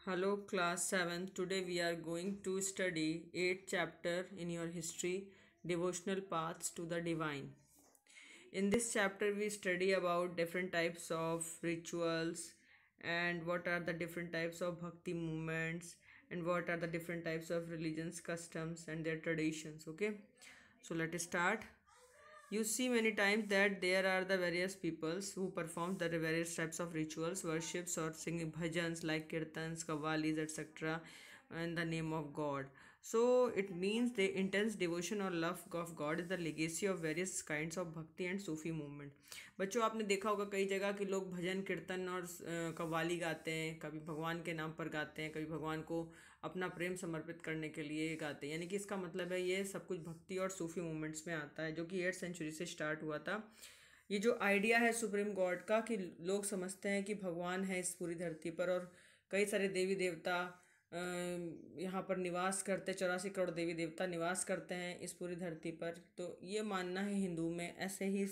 Hello, class 7. Today we are going to study 8th chapter in your history, Devotional Paths to the Divine. In this chapter, we study about different types of rituals and what are the different types of bhakti movements and what are the different types of religions, customs, and their traditions. Okay, so let us start. You see many times that there are the various peoples who perform the various types of rituals, worships or singing bhajans like kirtans, kavalis, etc. in the name of God. So it means the intense devotion or love of God is the legacy of various kinds of bhakti and Sufi movement. बच्चों आपने देखा होगा कई जगह कि लोग भजन कीर्तन और कव्वाली गाते हैं, कभी भगवान के नाम पर गाते हैं, कभी भगवान को अपना प्रेम समर्पित करने के लिए गाते हैं। यानी कि इसका मतलब है ये सब कुछ भक्ति और सूफी मूवमेंट्स में आता है, जो कि 8th सेंचुरी से स्टार्ट हुआ था। ये जो आइडिया है सुप्रीम गॉड का कि लोग समझते हैं कि भगवान है इस पूरी धरती पर और कई सारे देवी देवता यहाँ पर निवास करते, 84 करोड़ देवी देवता निवास करते हैं इस पूरी धरती पर। तो ये मानना है हिंदू में, ऐसे ही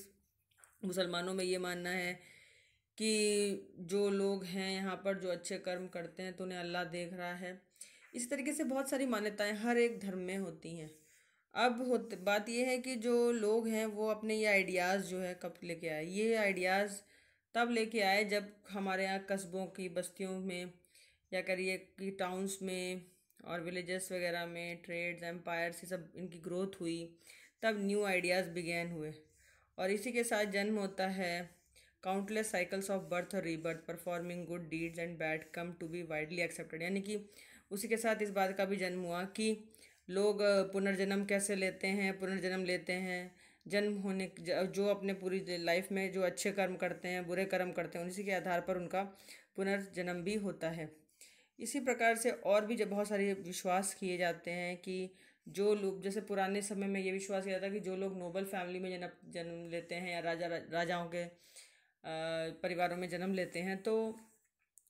मुसलमानों में ये मानना है कि जो लोग हैं यहाँ पर जो अच्छे कर्म करते हैं तो उन्हें अल्लाह देख रहा है। इस तरीके से बहुत सारी मान्यताएं हर एक धर्म में होती हैं। अब बात यह है कि जो लोग हैं वो अपने ये आइडियाज़ जो है कब लेके आए, ये आइडियाज़ तब लेके आए जब हमारे यहाँ कस्बों की बस्तियों में या करिए कि टाउन्स में और विलेजेस वगैरह में ट्रेड्स एम्पायर्स ये सब इनकी ग्रोथ हुई, तब न्यू आइडियाज़ बिगैन हुए। और इसी के साथ जन्म होता है काउंटलेस साइकिल्स ऑफ बर्थ और rebirth, performing good deeds and bad come to be widely accepted. यानी कि उसी के साथ इस बात का भी जन्म हुआ कि लोग पुनर्जन्म कैसे लेते हैं, पुनर्जन्म लेते हैं जन्म होने जो अपने पूरी लाइफ में जो अच्छे कर्म करते हैं, बुरे कर्म करते हैं, उसी के आधार पर उनका पुनर्जन्म भी होता है। इसी प्रकार से और भी जब बहुत सारे विश्वास किए जाते हैं कि जो लोग, जैसे पुराने समय में ये विश्वास किया जाता है कि जो लोग नोबल फैमिली में जन्म जन्म लेते हैं या राजाओं के परिवारों में जन्म लेते हैं तो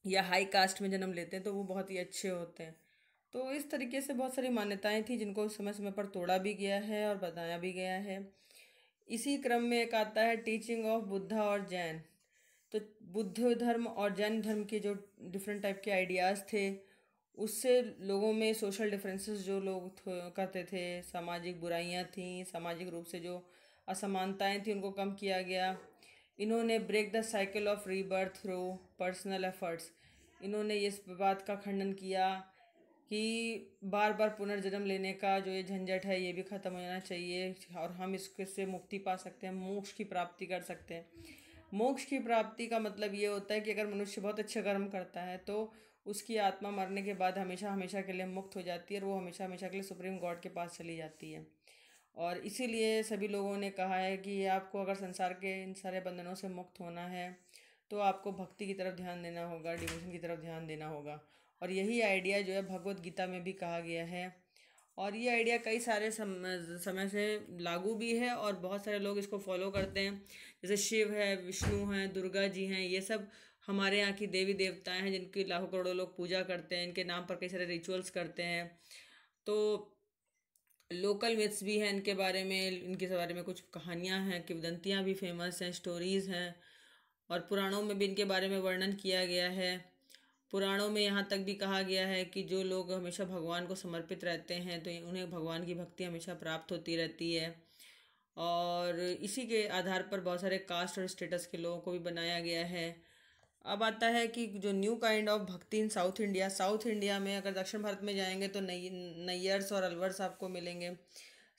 या हाई कास्ट में जन्म लेते हैं तो वो बहुत ही अच्छे होते हैं। तो इस तरीके से बहुत सारी मान्यताएं थी जिनको समय समय पर तोड़ा भी गया है और बताया भी गया है। इसी क्रम में एक आता है टीचिंग ऑफ बुद्धा और जैन। तो बुद्ध धर्म और जैन धर्म के जो डिफरेंट टाइप के आइडियाज़ थे उससे लोगों में सोशल डिफरेंसेस जो लोग करते थे, सामाजिक बुराइयां थीं, सामाजिक रूप से जो असमानताएं थी उनको कम किया गया। इन्होंने break the cycle of rebirth through personal efforts, इन्होंने इस बात का खंडन किया कि बार बार पुनर्जन्म लेने का जो ये झंझट है ये भी ख़त्म हो जाना चाहिए और हम इससे मुक्ति पा सकते हैं, मोक्ष की प्राप्ति कर सकते हैं। मोक्ष की प्राप्ति का मतलब ये होता है कि अगर मनुष्य बहुत अच्छे कर्म करता है तो उसकी आत्मा मरने के बाद हमेशा हमेशा के लिए मुक्त हो जाती है और वो हमेशा हमेशा के लिए सुप्रीम गॉड के पास चली जाती है। और इसीलिए सभी लोगों ने कहा है कि आपको अगर संसार के इन सारे बंधनों से मुक्त होना है तो आपको भक्ति की तरफ ध्यान देना होगा, डिवोशन की तरफ ध्यान देना होगा। और यही आइडिया जो है भगवत गीता में भी कहा गया है और ये आइडिया कई सारे समय से लागू भी है और बहुत सारे लोग इसको फॉलो करते हैं। जैसे शिव है, विष्णु हैं, दुर्गा जी हैं, ये सब हमारे यहाँ की देवी देवताएं हैं जिनकी लाखों करोड़ों लोग पूजा करते हैं, इनके नाम पर कई सारे रिचुअल्स करते हैं। तो लोकल मिथ्स भी हैं इनके बारे में, इनके बारे में कुछ कहानियाँ हैं, किंवदंतियाँ भी फेमस हैं, स्टोरीज़ हैं और पुराणों में भी इनके बारे में वर्णन किया गया है। पुराणों में यहाँ तक भी कहा गया है कि जो लोग हमेशा भगवान को समर्पित रहते हैं तो उन्हें भगवान की भक्ति हमेशा प्राप्त होती रहती है। और इसी के आधार पर बहुत सारे कास्ट और स्टेटस के लोगों को भी बनाया गया है। अब आता है कि जो न्यू काइंड ऑफ भक्ति इन साउथ इंडिया में अगर दक्षिण भारत में जाएंगे तो नैयर्स और अलवर्स आपको मिलेंगे।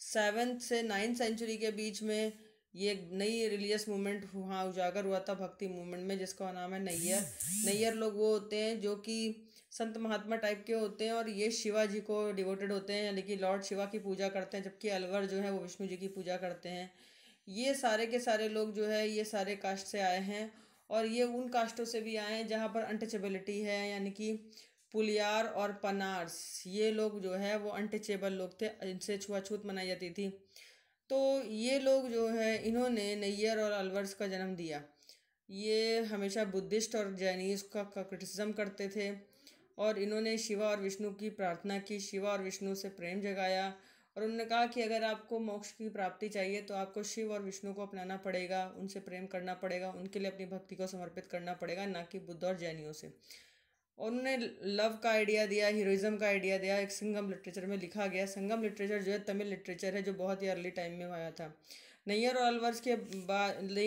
7th से 9th सेंचुरी के बीच में ये एक नई रिलीजियस मूवमेंट वहाँ उजागर हुआ था भक्ति मूवमेंट में, जिसका नाम है नैयर। नैयर लोग वो होते हैं जो कि संत महात्मा टाइप के होते हैं और ये शिवाजी को डिवोटेड होते हैं, यानी कि लॉर्ड शिवा की पूजा करते हैं, जबकि अलवर जो है वो विष्णु जी की पूजा करते हैं। ये सारे के सारे लोग जो है ये सारे कास्ट से आए हैं और ये उन कास्टों से भी आए हैं जहाँ पर अनटचेबिलिटी है, यानी कि पुलियार और पनार्स, ये लोग जो है वो अनटचेबल लोग थे, इनसे छुआछूत मनाई जाती थी। तो ये लोग जो है इन्होंने नैयर और अलवर्स का जन्म दिया। ये हमेशा बुद्धिस्ट और जैनिस्ट का क्रिटिसिज्म करते थे और इन्होंने शिवा और विष्णु की प्रार्थना की, शिवा और विष्णु से प्रेम जगाया और उन्होंने कहा कि अगर आपको मोक्ष की प्राप्ति चाहिए तो आपको शिव और विष्णु को अपनाना पड़ेगा, उनसे प्रेम करना पड़ेगा, उनके लिए अपनी भक्ति को समर्पित करना पड़ेगा, ना कि बुद्ध और जैनियों से। और उन्होंने लव का आइडिया दिया, हीरोइज्म का आइडिया दिया। एक संगम लिटरेचर में लिखा गया। संगम लिटरेचर जो है तमिल लिटरेचर है, जो बहुत ही अर्ली टाइम में आया था। नैयर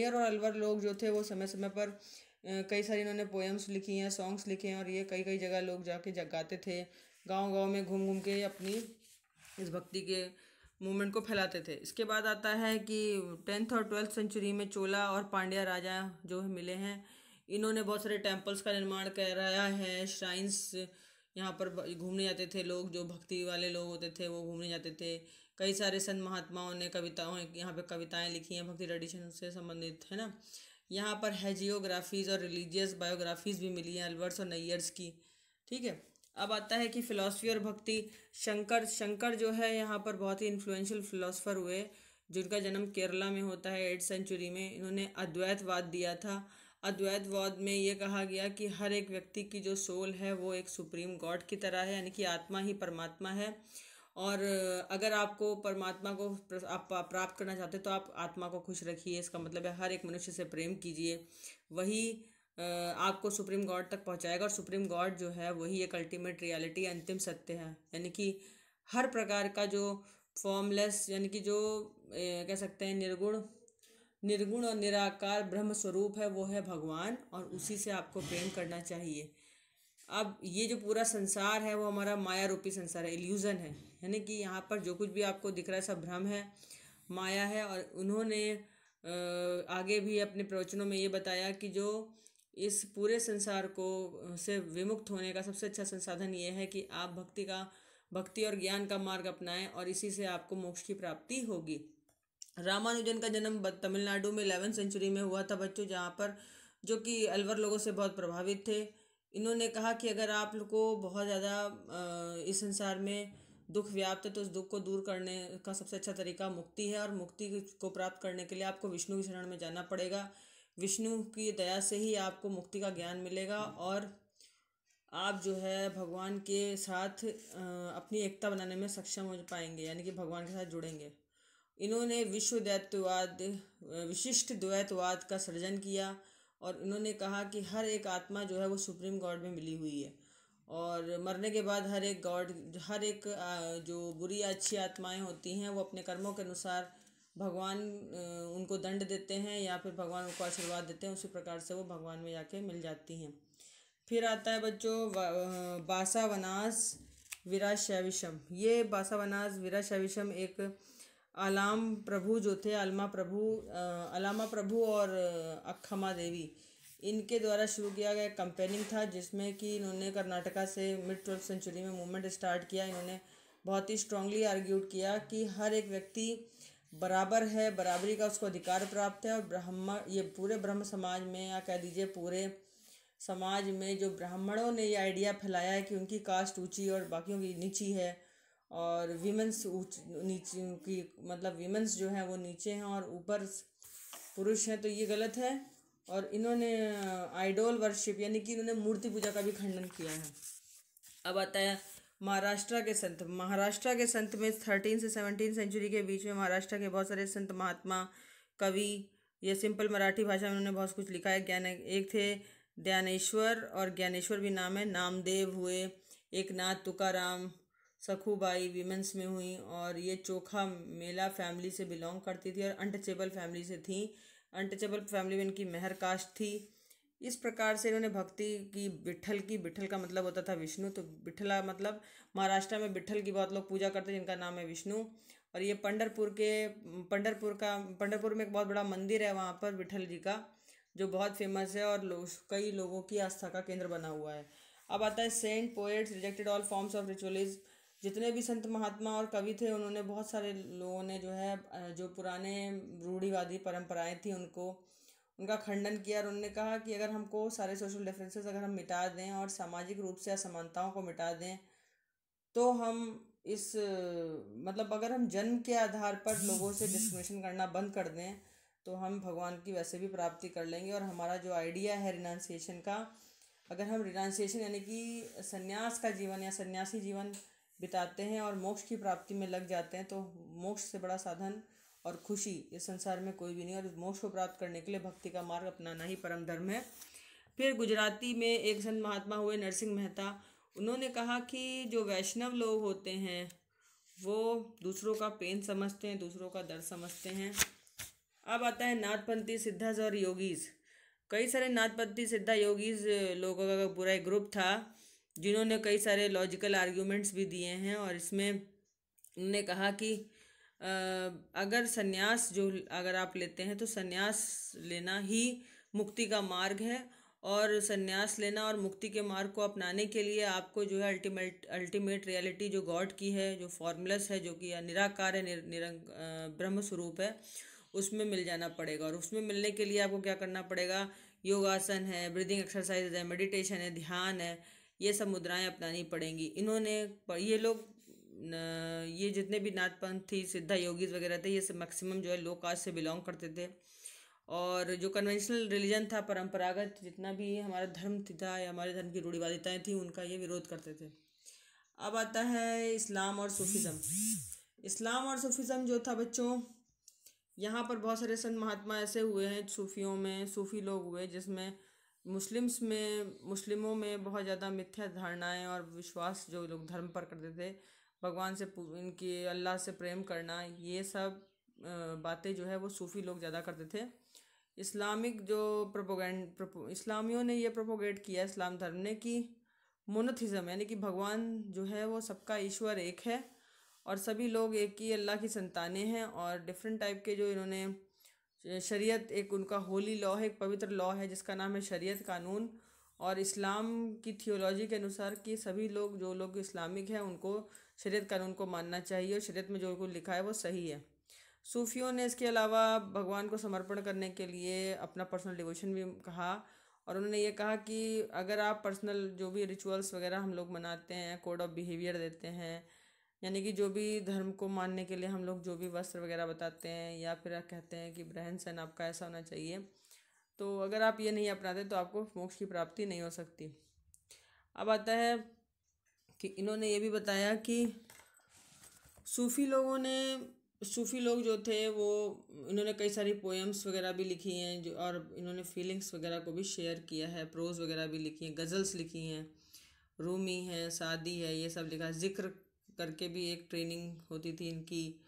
और अलवर लोग जो थे वो समय समय पर कई सारी इन्होंने पोएम्स लिखी हैं, सॉन्ग्स लिखे हैं, और ये कई कई जगह लोग जाके गाते थे, गांव गांव में घूम घूम के अपनी इस भक्ति के मूवमेंट को फैलाते थे। इसके बाद आता है कि 10th और 12th सेंचुरी में चोला और पांड्या राजा जो मिले हैं, इन्होंने बहुत सारे टेम्पल्स का निर्माण कराया है, श्राइन्स। यहाँ पर घूमने जाते थे लोग, जो भक्ति वाले लोग होते थे वो घूमने जाते थे। कई सारे संत महात्माओं ने कविताओं यहाँ पे कविताएं लिखी हैं भक्ति ट्रेडिशन से संबंधित, है ना। यहाँ पर हैजियोग्राफीज और रिलीजियस बायोग्राफीज भी मिली हैं अलवर्स और नैयर्स की। ठीक है। अब आता है कि फिलॉसफी और भक्ति। शंकर शंकर जो है यहाँ पर बहुत ही इन्फ्लुएंशियल फिलोसफर हुए, जिनका जन्म केरला में होता है 8th सेंचुरी में। इन्होंने अद्वैतवाद दिया था। अद्वैतवाद में ये कहा गया कि हर एक व्यक्ति की जो सोल है वो एक सुप्रीम गॉड की तरह है, यानी कि आत्मा ही परमात्मा है। और अगर आपको परमात्मा को आप प्राप्त करना चाहते तो आप आत्मा को खुश रखिए। इसका मतलब है हर एक मनुष्य से प्रेम कीजिए, वही आपको सुप्रीम गॉड तक पहुंचाएगा। और सुप्रीम गॉड जो है वही एक अल्टीमेट रियलिटी, अंतिम सत्य है। यानी कि हर प्रकार का जो फॉर्मलेस, यानी कि जो कह सकते हैं निर्गुण निर्गुण और निराकार ब्रह्म स्वरूप है, वो है भगवान, और उसी से आपको प्रेम करना चाहिए। अब ये जो पूरा संसार है वो हमारा माया रूपी संसार है, इल्यूजन है। यानी कि यहाँ पर जो कुछ भी आपको दिख रहा है सब भ्रम है, माया है। और उन्होंने आगे भी अपने प्रवचनों में ये बताया कि जो इस पूरे संसार को से विमुक्त होने का सबसे अच्छा संसाधन ये है कि आप भक्ति और ज्ञान का मार्ग अपनाएं, और इसी से आपको मोक्ष की प्राप्ति होगी। रामानुजन का जन्म तमिलनाडु में 11th सेंचुरी में हुआ था बच्चों, जहाँ पर जो कि अलवर लोगों से बहुत प्रभावित थे। इन्होंने कहा कि अगर आप लोग को बहुत ज़्यादा इस संसार में दुख व्याप्त है तो उस दुख को दूर करने का सबसे अच्छा तरीका मुक्ति है, और मुक्ति को प्राप्त करने के लिए आपको विष्णु की शरण में जाना पड़ेगा। विष्णु की दया से ही आपको मुक्ति का ज्ञान मिलेगा, और आप जो है भगवान के साथ अपनी एकता बनाने में सक्षम हो पाएंगे, यानी कि भगवान के साथ जुड़ेंगे। इन्होंने विश्व द्वैतवाद, विशिष्ट द्वैतवाद का सृजन किया, और इन्होंने कहा कि हर एक आत्मा जो है वो सुप्रीम गॉड में मिली हुई है, और मरने के बाद हर एक जो बुरी या अच्छी आत्माएं होती हैं वो अपने कर्मों के अनुसार भगवान उनको दंड देते हैं, या फिर भगवान उनको आशीर्वाद देते हैं। उसी प्रकार से वो भगवान में जाके मिल जाती हैं। फिर आता है बच्चों बासावनास वीराशैविशम। ये बासावनास वीराशैविशम एक अलामा प्रभु और अक्खमा देवी, इनके द्वारा शुरू किया गया कंपेनिंग था, जिसमें कि इन्होंने कर्नाटका से मिड 12th सेंचुरी में मूवमेंट स्टार्ट किया। इन्होंने बहुत ही स्ट्रांगली आर्ग्यूड किया कि हर एक व्यक्ति बराबर है, बराबरी का उसको अधिकार प्राप्त है। और ये पूरे ब्रह्म समाज में, या कह दीजिए पूरे समाज में, जो ब्राह्मणों ने ये आइडिया फैलाया है कि उनकी कास्ट ऊंची और बाकियों की नीची है, और वीमेंस नीचे की, मतलब वीमेंस जो हैं वो नीचे हैं और ऊपर पुरुष हैं, तो ये गलत है। और इन्होंने आइडोल वर्शिप, यानी कि इन्होंने मूर्ति पूजा का भी खंडन किया है। अब आता है महाराष्ट्र के संत में 13 से 17 सेंचुरी के बीच में महाराष्ट्र के बहुत सारे संत महात्मा कवि, ये सिंपल मराठी भाषा में उन्होंने बहुत कुछ लिखा है। एक थे ध्यानेश्वर, और ज्ञानेश्वर भी नाम है, नामदेव हुए, एक नाथ तुकाराम, सखूबाई विमेंस में हुई, और ये चोखा मेला फैमिली से बिलोंग करती थी, और अनटचेबल फैमिली से थी। अनटचेबल फैमिली में इनकी मेहर कास्ट थी। इस प्रकार से इन्होंने भक्ति की, बिट्ठल का मतलब होता था विष्णु, तो बिट्ठला मतलब महाराष्ट्र में बिट्ठल की बहुत लोग पूजा करते हैं, जिनका नाम है विष्णु। और ये पंढरपुर में एक बहुत बड़ा मंदिर है वहाँ पर विट्ठल जी का, जो बहुत फेमस है, और कई लोगों की आस्था का केंद्र बना हुआ है। अब आता है saint poets rejected all forms of ritualism. जितने भी संत महात्मा और कवि थे, उन्होंने, बहुत सारे लोगों ने जो है जो पुराने रूढ़िवादी परंपराएं थी उनका खंडन किया, और उन्होंने कहा कि अगर हमको सारे सोशल डिफरेंसेस अगर हम मिटा दें और सामाजिक रूप से असमानताओं को मिटा दें, तो हम मतलब अगर हम जन्म के आधार पर लोगों से डिस्क्रिमिनेशन करना बंद कर दें, तो हम भगवान की वैसे भी प्राप्ति कर लेंगे। और हमारा जो आइडिया है रिनाउंसिएशन का, अगर हम रिनाउंसिएशन यानी कि संन्यास का जीवन या सन्यासी जीवन बिताते हैं और मोक्ष की प्राप्ति में लग जाते हैं, तो मोक्ष से बड़ा साधन और खुशी इस संसार में कोई भी नहीं। और मोक्ष को प्राप्त करने के लिए भक्ति का मार्ग अपनाना ही परम धर्म है। फिर गुजराती में एक संत महात्मा हुए नरसिंह मेहता। उन्होंने कहा कि जो वैष्णव लोग होते हैं वो दूसरों का पेन समझते हैं, दूसरों का दर्द समझते हैं। अब आता है नाथपंथी सिद्धास और योगीज। कई सारे नाथपंथी सिद्धा योगीज लोगों का पूरा एक ग्रुप था जिन्होंने कई सारे लॉजिकल आर्ग्यूमेंट्स भी दिए हैं, और इसमें उन्होंने कहा कि अगर संन्यास जो अगर आप लेते हैं तो संन्यास लेना ही मुक्ति का मार्ग है, और संन्यास लेना और मुक्ति के मार्ग को अपनाने के लिए आपको जो है अल्टीमेट रियलिटी जो गॉड की है, जो फॉर्मूलस है, जो कि निराकार है, ब्रह्म स्वरूप है, उसमें मिल जाना पड़ेगा। और उसमें मिलने के लिए आपको क्या करना पड़ेगा? योगासन है, ब्रीदिंग एक्सरसाइज है, मेडिटेशन है, ध्यान है, ये सब मुद्राएं अपनानी पड़ेंगी। इन्होंने ये लोग ये जितने भी नाथपंथी सिद्धा योगीज वगैरह थे, ये सब मैक्सिमम जो है लो कास्ट से बिलोंग करते थे, और जो कन्वेंशनल रिलीजन था, परंपरागत जितना भी हमारा धर्म था या हमारे धर्म की रूढ़िवादिताएं थी, उनका ये विरोध करते थे। अब आता है इस्लाम और सूफिज़म। इस्लाम और सूफिज़म जो था बच्चों, यहाँ पर बहुत सारे संत महात्मा ऐसे हुए हैं सूफियों में, सूफी लोग हुए जिसमें मुस्लिमों में बहुत ज़्यादा मिथ्या धारणाएं और विश्वास जो लोग धर्म पर करते थे, भगवान से इनकी अल्लाह से प्रेम करना, ये सब बातें जो है वो सूफ़ी लोग ज़्यादा करते थे। इस्लामिक जो इस्लामियों ने ये प्रोपोगेट किया इस्लाम धर्म ने कि मोनोथिज़म, यानी कि भगवान जो है वो सबका ईश्वर एक है और सभी लोग एक ही अल्लाह की संतानें हैं, और डिफरेंट टाइप के जो इन्होंने शरीयत, एक उनका होली लॉ है, एक पवित्र लॉ है जिसका नाम है शरीयत कानून, और इस्लाम की थियोलॉजी के अनुसार कि सभी लोग जो लोग इस्लामिक हैं उनको शरीयत कानून को मानना चाहिए और शरीयत में जो कुछ लिखा है वो सही है। सूफियों ने इसके अलावा भगवान को समर्पण करने के लिए अपना पर्सनल डिवोशन भी कहा, और उन्होंने ये कहा कि अगर आप पर्सनल जो भी रिचुअल्स वगैरह हम लोग मनाते हैं, कोड ऑफ बिहेवियर देते हैं, यानी कि जो भी धर्म को मानने के लिए हम लोग जो भी वस्त्र वगैरह बताते हैं, या फिर कहते हैं कि रहन सहन आपका ऐसा होना चाहिए, तो अगर आप ये नहीं अपनाते तो आपको मोक्ष की प्राप्ति नहीं हो सकती। अब आता है कि इन्होंने ये भी बताया कि सूफ़ी लोग जो थे वो, इन्होंने कई सारी पोएम्स वगैरह भी लिखी हैं जो, और इन्होंने फीलिंग्स वगैरह को भी शेयर किया है, प्रोज वगैरह भी लिखी हैं, गज़ल्स लिखी हैं, रूमी है, सादी है, ये सब लिखा। जिक्र करके भी एक ट्रेनिंग होती थी इनकी,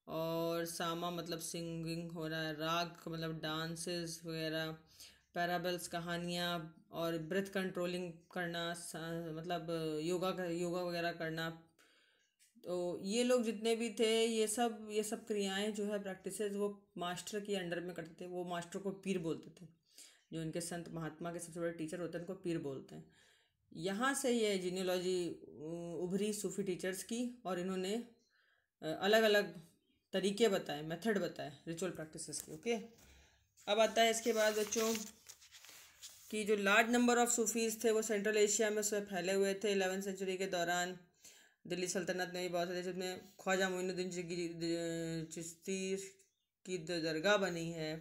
और सामा मतलब सिंगिंग हो रहा है, राग मतलब डांसेस वगैरह, पैराबल्स कहानियाँ, और ब्रेथ कंट्रोलिंग करना, मतलब योगा वगैरह करना। तो ये लोग जितने भी थे, ये सब क्रियाएं जो है प्रैक्टिसेस, वो मास्टर के अंडर में करते थे। वो मास्टर को पीर बोलते थे, जो इनके संत महात्मा के सबसे बड़े टीचर होते हैं उनको पीर बोलते हैं। यहाँ से ये जीनियोलॉजी उभरी सूफी टीचर्स की, और इन्होंने अलग अलग तरीके बताए, मेथड बताए रिचुअल प्रैक्टिसेस के। ओके, अब आता है इसके बाद बच्चों कि जो लार्ज नंबर ऑफ सूफीज़ थे वो सेंट्रल एशिया में से फैले हुए थे 11वीं सेंचुरी के दौरान। दिल्ली सल्तनत में भी बहुत सारे, जिसमें ख्वाजा मोइनुद्दीन चिश्ती की दरगाह बनी है,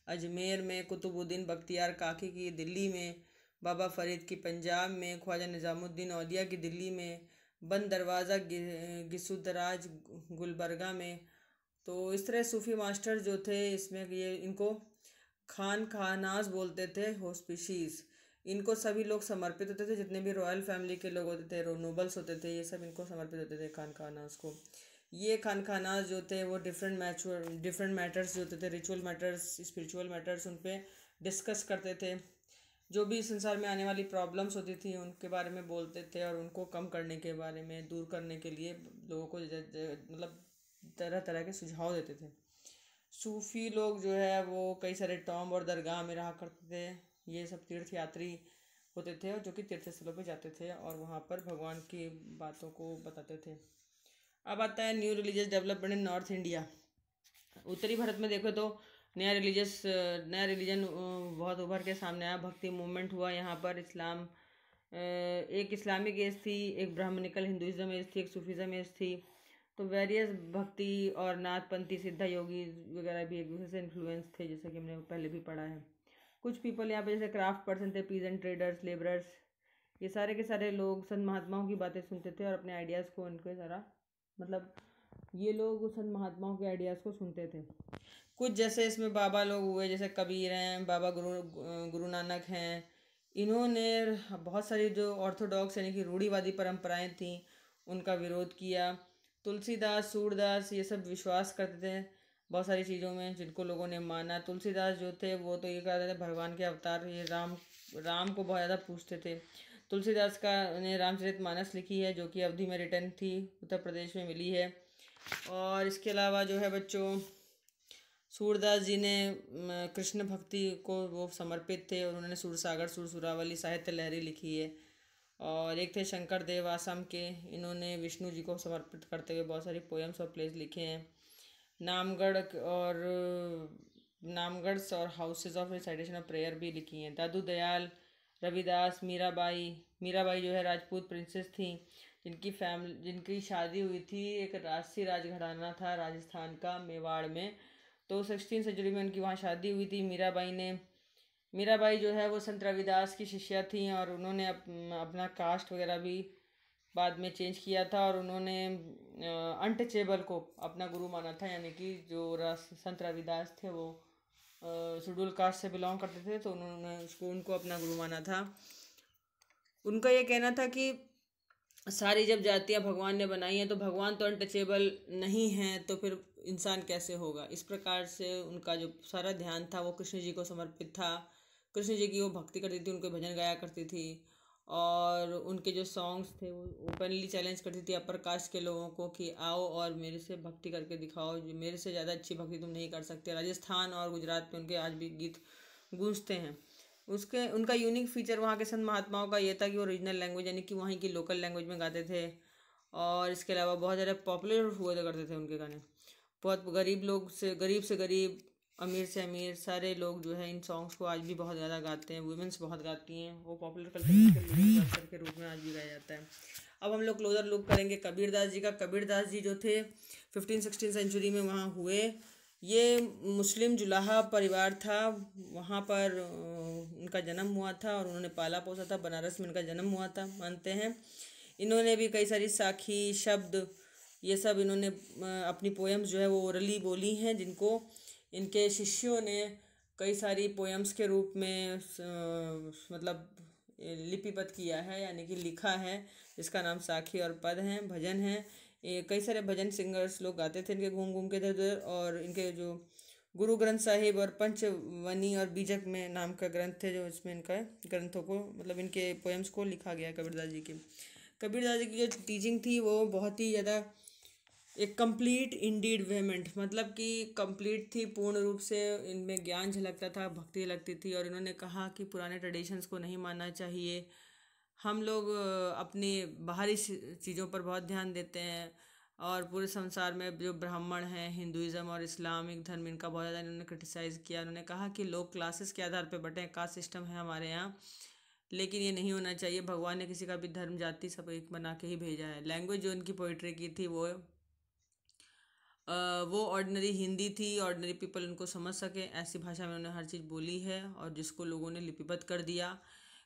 अजमेर में कुतुबुद्दीन बख्तियार काकी की दिल्ली में, बाबा फरीद की पंजाब में, ख्वाजा निज़ामुद्दीन औलिया की दिल्ली में, बंद दरवाज़ा गिसुदराज गुलबर्गा में। तो इस तरह सूफ़ी मास्टर जो थे, इसमें ये इनको खानाज बोलते थे, होस्पिशीज़। इनको सभी लोग समर्पित होते थे, जितने भी रॉयल फैमिली के लोग होते थे, नोबल्स होते थे, ये सब इनको समर्पित होते थे खानाज को। ये खानाज जो थे वो डिफरेंट मैटर्स जो होते थे, रिचुअल मैटर्स, स्पिरिचुअल मैटर्स, उन पर डिस्कस करते थे। जो भी संसार में आने वाली प्रॉब्लम्स होती थी उनके बारे में बोलते थे, और उनको कम करने के बारे में, दूर करने के लिए लोगों को मतलब तरह तरह के सुझाव देते थे। सूफ़ी लोग जो है वो कई सारे टॉम्ब और दरगाह में रहा करते थे। ये सब तीर्थ यात्री होते थे, और जो कि तीर्थ स्थलों पर जाते थे और वहाँ पर भगवान की बातों को बताते थे। अब आता है new religious development in north India. उत्तरी भारत में देखो तो नया रिलीजन बहुत उभर के सामने आया, भक्ति मूवमेंट हुआ यहाँ पर। एक इस्लामिक एज थी, एक ब्राह्मणिकल हिंदुइज्म एज थी, एक सूफिज़म एज थी। तो वेरियस भक्ति और नाथपंथी सिद्धा योगी वगैरह भी एक दूसरे से इन्फ्लुएंस थे, जैसे कि हमने पहले भी पढ़ा है। कुछ पीपल यहाँ पे जैसे क्राफ्ट पर्सन थे, पीजेंट, ट्रेडर्स, लेबरर्स, ये सारे के सारे लोग संत महात्माओं की बातें सुनते थे और अपने आइडियाज़ को, उनके सारा मतलब ये लोग संत महात्माओं के आइडियाज़ को सुनते थे। कुछ जैसे इसमें बाबा लोग हुए, जैसे कबीर हैं, बाबा गुरु नानक हैं, इन्होंने बहुत सारी जो ऑर्थोडॉक्स यानी कि रूढ़िवादी परंपराएं थीं उनका विरोध किया। तुलसीदास, सूरदास ये सब विश्वास करते थे बहुत सारी चीज़ों में जिनको लोगों ने माना। तुलसीदास जो थे वो तो ये कहते थे भगवान के अवतार, ये राम को बहुत ज़्यादा पूजते थे। तुलसीदास का ने रामचरितमानस लिखी है जो कि अवधि में रिटर्न थी, उत्तर प्रदेश में मिली है। और इसके अलावा जो है बच्चों, सूरदास जी ने कृष्ण भक्ति को वो समर्पित थे और उन्होंने सूरसागर, सुरसुरावली, साहित्य लहरी लिखी है। और एक थे शंकर देव आसम के, इन्होंने विष्णु जी को समर्पित करते हुए बहुत सारी पोएम्स और प्लेस लिखे हैं। नामगढ़ और houses of recitation of prayer भी लिखी हैं। दादू दयाल, रविदास, मीराबाई जो है राजपूत प्रिंसेस थी जिनकी शादी हुई थी एक राजसी राजघराना था राजस्थान का, मेवाड़ में। तो 16वीं सेंचुरी में उनकी वहाँ शादी हुई थी। मीराबाई जो है वो संत रविदास की शिष्या थी और उन्होंने अपना कास्ट वगैरह भी बाद में चेंज किया था और उन्होंने अनटचेबल को अपना गुरु माना था, यानी कि जो संत रविदास थे वो शेड्यूल कास्ट से बिलोंग करते थे तो उन्होंने उनको अपना गुरु माना था। उनका ये कहना था कि सारी जब जातियां भगवान ने बनाई हैं तो भगवान तो अनटचेबल नहीं हैं तो फिर इंसान कैसे होगा। इस प्रकार से उनका जो सारा ध्यान था वो कृष्ण जी को समर्पित था। कृष्ण जी की वो भक्ति करती थी, उनके भजन गाया करती थी और उनके जो सॉन्ग्स थे वो ओपनली चैलेंज करती थी अपर कास्ट के लोगों को कि आओ और मेरे से भक्ति करके दिखाओ, जो मेरे से ज़्यादा अच्छी भक्ति तुम नहीं कर सकते। राजस्थान और गुजरात में उनके आज भी गीत गूंजते हैं। उनका यूनिक फीचर वहाँ के संत महात्माओं का ये था कि वो रीजनल लैंग्वेज यानी कि वहीं की लोकल लैंग्वेज में गाते थे और इसके अलावा बहुत ज़्यादा पॉपुलर हुए करते थे उनके गाने। बहुत गरीब से गरीब, अमीर से अमीर सारे लोग जो है इन सॉन्ग्स को आज भी बहुत ज़्यादा गाते हैं। वुमेंस बहुत गाती हैं, वो पॉपुलर कल्चर के रूप में आज भी गाया जाता है। अब हम लोग क्लोजर लुक करेंगे कबीरदास जी का। कबीरदास जी जो थे 15-16 सेंचुरी में वहाँ हुए। ये मुस्लिम जुलाहा परिवार था, वहाँ पर उनका जन्म हुआ था और उन्होंने पाला पोसा था। बनारस में उनका जन्म हुआ था मानते हैं। इन्होंने भी कई सारी साखी शब्द ये सब इन्होंने अपनी पोएम्स जो है वो ओरली बोली हैं, जिनको इनके शिष्यों ने कई सारी पोएम्स के रूप में मतलब लिपिबद्ध किया है यानी कि लिखा है, जिसका नाम साखी और पद हैं, भजन हैं। कई सारे भजन सिंगर्स लोग गाते थे इनके घूम घूम के इधर उधर। और इनके जो गुरु ग्रंथ साहिब और पंचवनी और बीजक में नाम का ग्रंथ है जो इसमें इनका ग्रंथों को मतलब इनके पोएम्स को लिखा गया कबीरदास जी के। कबीरदास जी की जो टीचिंग थी वो बहुत ही ज़्यादा एक कंप्लीट इंडीड वेमेंट, मतलब कि कंप्लीट थी, पूर्ण रूप से इनमें ज्ञान झलकता था, भक्ति लगती थी। और इन्होंने कहा कि पुराने ट्रेडिशंस को नहीं मानना चाहिए। हम लोग अपनी बाहरी चीज़ों पर बहुत ध्यान देते हैं और पूरे संसार में जो ब्राह्मण हैं, हिंदुज़म और इस्लामिक धर्म, इनका बहुत ज़्यादा इन्होंने क्रिटिसाइज़ किया। उन्होंने कहा कि लोग क्लासेस के आधार पर बटें, कास्ट सिस्टम है हमारे यहाँ, लेकिन ये नहीं होना चाहिए। भगवान ने किसी का भी धर्म जाति सब एक बना के ही भेजा है। लैंग्वेज जो उनकी पोइट्री की थी वो ऑर्डिनरी हिंदी थी, ऑर्डिनरी पीपल उनको समझ सके ऐसी भाषा में उन्होंने हर चीज़ बोली है और जिसको लोगों ने लिपिबद्ध कर दिया।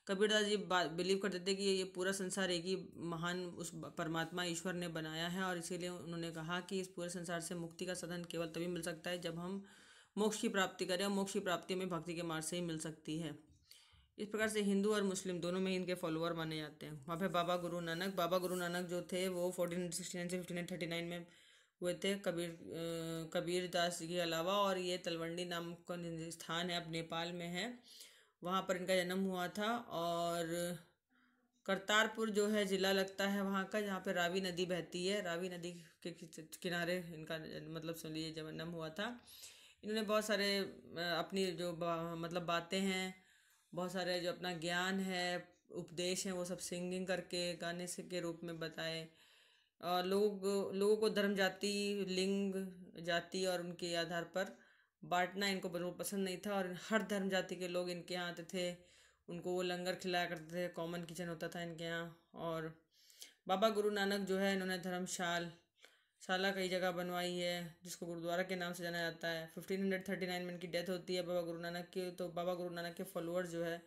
कबीरदास जी बिलीव करते थे कि ये पूरा संसार एक ही महान उस परमात्मा ईश्वर ने बनाया है और इसीलिए उन्होंने कहा कि इस पूरे संसार से मुक्ति का साधन केवल तभी मिल सकता है जब हम मोक्ष की प्राप्ति करें और मोक्ष की प्राप्ति में भक्ति के मार्ग से ही मिल सकती है। इस प्रकार से हिंदू और मुस्लिम दोनों में इनके फॉलोअर माने जाते हैं। वहाँ पे बाबा गुरु नानक जो थे वो 1469 से 1539 में हुए थे कबीर दास जी के अलावा। और ये तलवंडी नाम का स्थान है, अब नेपाल में है, वहाँ पर इनका जन्म हुआ था। और करतारपुर जो है ज़िला लगता है वहाँ का, जहाँ पे रावी नदी बहती है, रावी नदी के किनारे इनका मतलब सुनिए जन्म हुआ था। इन्होंने बहुत सारे अपनी जो मतलब बातें हैं, बहुत सारे जो अपना ज्ञान है, उपदेश हैं, वो सब सिंगिंग करके गाने से के रूप में बताए। और लोगों को धर्म, जाति, लिंग, जाति और उनके आधार पर बांटना इनको बिल्कुल पसंद नहीं था। और हर धर्म जाति के लोग इनके यहाँ आते थे, उनको वो लंगर खिलाया करते थे, कॉमन किचन होता था इनके यहाँ। और बाबा गुरु नानक जो है इन्होंने धर्मशाला कई जगह बनवाई है, जिसको गुरुद्वारा के नाम से जाना जाता है। 1539 में इनकी डेथ होती है बाबा गुरु नानक की। तो बाबा गुरु नानक के फॉलोअर्स जो है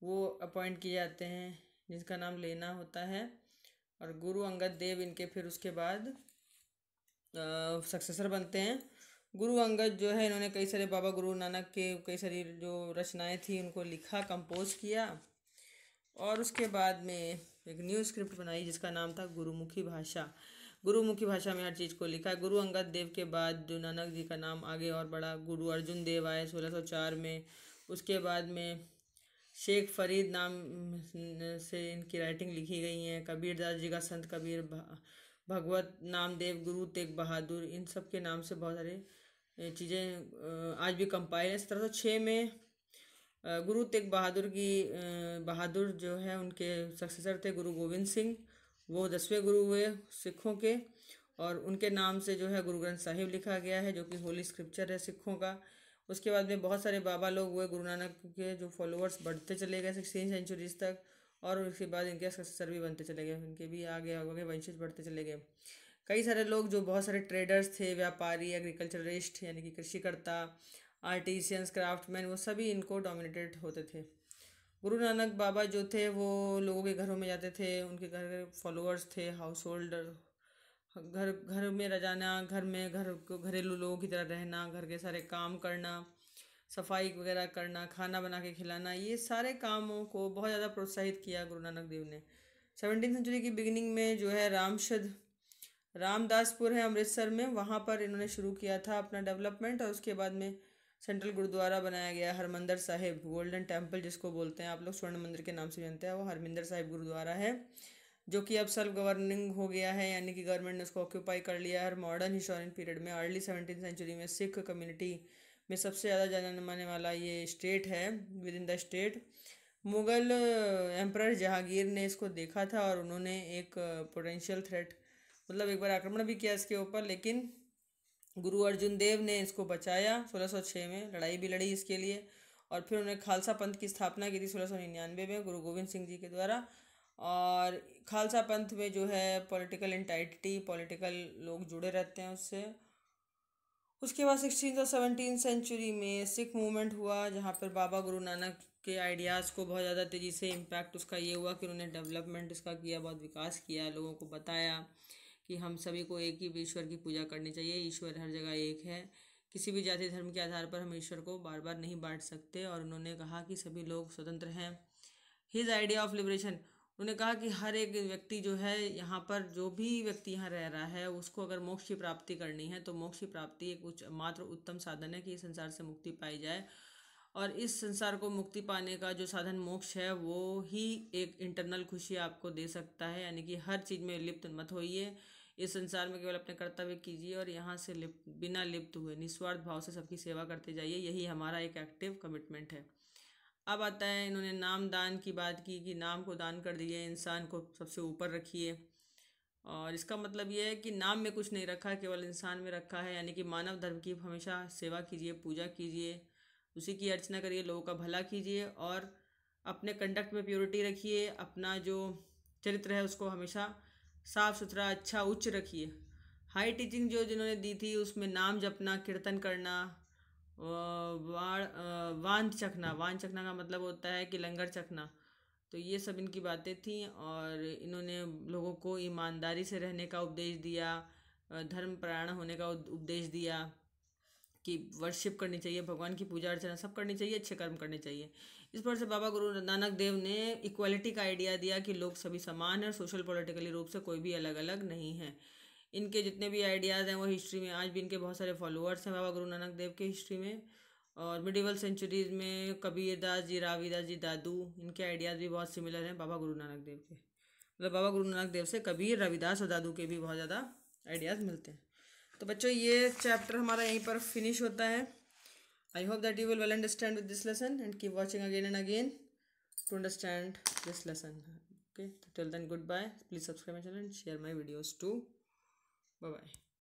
वो अपॉइंट किए जाते हैं, जिसका नाम लेना होता है। और गुरु अंगद देव इनके फिर उसके बाद सक्सेसर बनते हैं। गुरु अंगद जो है इन्होंने कई सारे बाबा गुरु नानक के कई सारी जो रचनाएं थी उनको लिखा, कंपोज किया और उसके बाद में एक न्यू स्क्रिप्ट बनाई जिसका नाम था गुरुमुखी भाषा। गुरुमुखी भाषा में हर चीज़ को लिखा। गुरु अंगद देव के बाद जो नानक जी का नाम आगे और बढ़ा, गुरु अर्जुन देव आए 1604 में। उसके बाद में शेख फरीद नाम से इनकी राइटिंग लिखी गई हैं। कबीरदास जी का संत कबीर, भगवत नामदेव, गुरु तेग बहादुर, इन सब के नाम से बहुत सारे चीज़ें आज भी कंपाइल है। 1706 में गुरु तेग बहादुर की बहादुर जो है उनके सक्सेसर थे गुरु गोविंद सिंह, वो 10वें गुरु हुए सिखों के, और उनके नाम से जो है गुरु ग्रंथ साहिब लिखा गया है जो कि होली स्क्रिप्चर है सिखों का। उसके बाद में बहुत सारे बाबा लोग हुए, गुरु नानक के जो फॉलोअर्स बढ़ते चले गए 16 सेंचुरीज तक, और उसके बाद इनके सक्सेसर भी बनते चले गए, इनके भी आगे आगे वंशज बढ़ते चले गए। कई सारे लोग जो बहुत सारे ट्रेडर्स थे, व्यापारी, एग्रीकल्चरिस्ट यानी कि कृषिकर्ता, आर्टिसियंस, क्राफ्टमैन, वो सभी इनको डोमिनेटेड होते थे। गुरु नानक बाबा जो थे वो लोगों के घरों में जाते थे, उनके घर के फॉलोअर्स थे, हाउस होल्डर, घर घर में रजाना, घर में घरेलू लोगों की तरह रहना, घर के सारे काम करना, सफाई वगैरह करना, खाना बना के खिलाना, ये सारे कामों को बहुत ज़्यादा प्रोत्साहित किया गुरु नानक देव ने। 17वीं सेंचुरी की बिगिनिंग में जो है रामदासपुर है अमृतसर में, वहाँ पर इन्होंने शुरू किया था अपना डेवलपमेंट। और उसके बाद में सेंट्रल गुरुद्वारा बनाया गया, हरमंदिर साहिब, गोल्डन टेम्पल जिसको बोलते हैं आप लोग, स्वर्ण मंदिर के नाम से जानते हैं, वो हरमंदिर साहिब गुरुद्वारा है जो कि अब सेल्फ गवर्निंग हो गया है, यानी कि गवर्नमेंट ने उसको ऑक्यूपाई कर लिया है। मॉडर्न हिस्टोरियन पीरियड में अर्ली 17वीं सेंचुरी में सिख कम्युनिटी में सबसे ज़्यादा जाने माने वाला ये स्टेट है with in the state. Mughal emperor Jahangir ने इसको देखा था और उन्होंने एक पोटेंशियल थ्रेट, मतलब एक बार आक्रमण भी किया इसके ऊपर, लेकिन गुरु अर्जुन देव ने इसको बचाया। 1606 में लड़ाई भी लड़ी इसके लिए, और फिर उन्होंने खालसा पंथ की स्थापना की थी 1699 में गुरु गोविंद सिंह जी के द्वारा। और खालसा पंथ में जो है पॉलिटिकल इंटाइटिटी, पॉलिटिकल लोग जुड़े रहते हैं उससे। उसके बाद 16 और 17वीं सेंचुरी में सिख मूवमेंट हुआ, जहाँ पर बाबा गुरु नानक के आइडियाज़ को बहुत ज़्यादा तेज़ी से इम्पैक्ट उसका ये हुआ कि उन्होंने डेवलपमेंट इसका किया, बहुत विकास किया, लोगों को बताया कि हम सभी को एक ही ईश्वर की पूजा करनी चाहिए, ईश्वर हर जगह एक है, किसी भी जाति धर्म के आधार पर हम ईश्वर को बार बार नहीं बांट सकते। और उन्होंने कहा कि सभी लोग स्वतंत्र हैं। हिज आइडिया ऑफ लिबरेशन, उन्होंने कहा कि हर एक व्यक्ति जो है यहाँ पर, जो भी व्यक्ति यहाँ रह रहा है, उसको अगर मोक्ष की प्राप्ति करनी है तो मोक्ष की प्राप्ति एक मात्र उत्तम साधन है कि इस संसार से मुक्ति पाई जाए। और इस संसार को मुक्ति पाने का जो साधन मोक्ष है वो ही एक इंटरनल खुशी आपको दे सकता है, यानी कि हर चीज़ में लिप्त मत होइए, इस संसार में केवल अपने कर्तव्य कीजिए और यहाँ से बिना लिप्त हुए निस्वार्थ भाव से सबकी सेवा करते जाइए, यही हमारा एक एक्टिव कमिटमेंट है। अब आता है, इन्होंने नाम दान की बात की कि नाम को दान कर दिए, इंसान को सबसे ऊपर रखिए। और इसका मतलब ये है कि नाम में कुछ नहीं रखा, केवल इंसान में रखा है, यानी कि मानव धर्म की हमेशा सेवा कीजिए, पूजा कीजिए, उसी की अर्चना करिए, लोगों का भला कीजिए और अपने कंडक्ट में प्योरिटी रखिए, अपना जो चरित्र है उसको हमेशा साफ सुथरा, अच्छा, उच्च रखिए। हाई टीचिंग जो जिन्होंने दी थी उसमें नाम जपना, कीर्तन करना, वान चखना का मतलब होता है कि लंगर चखना, तो ये सब इनकी बातें थी। और इन्होंने लोगों को ईमानदारी से रहने का उपदेश दिया, धर्म परायण होने का उपदेश दिया कि वर्शिप करनी चाहिए, भगवान की पूजा अर्चना सब करनी चाहिए, अच्छे कर्म करने चाहिए। इस पर से बाबा गुरु नानक देव ने इक्वालिटी का आइडिया दिया कि लोग सभी समान हैं, सोशल पॉलिटिकली रूप से कोई भी अलग अलग नहीं है। इनके जितने भी आइडियाज़ हैं वो हिस्ट्री में आज भी इनके बहुत सारे फॉलोअर्स हैं बाबा गुरु नानक देव के हिस्ट्री में। और मिडिवल सेंचुरीज़ में कबीरदास जी, राविदास जी, दादू, इनके आइडियाज़ भी बहुत सिमिलर हैं बाबा गुरु नानक देव के, मतलब बाबा गुरु नानक देव से कबीर, रविदास और दादू के भी बहुत ज़्यादा आइडियाज़ मिलते हैं। तो बच्चों ये चैप्टर हमारा यहीं पर फिनिश होता है। I hope that you will well understand with this lesson and keep watching again and again to understand this lesson. Okay, till then, goodbye. Please subscribe my channel and share my videos too. Bye bye.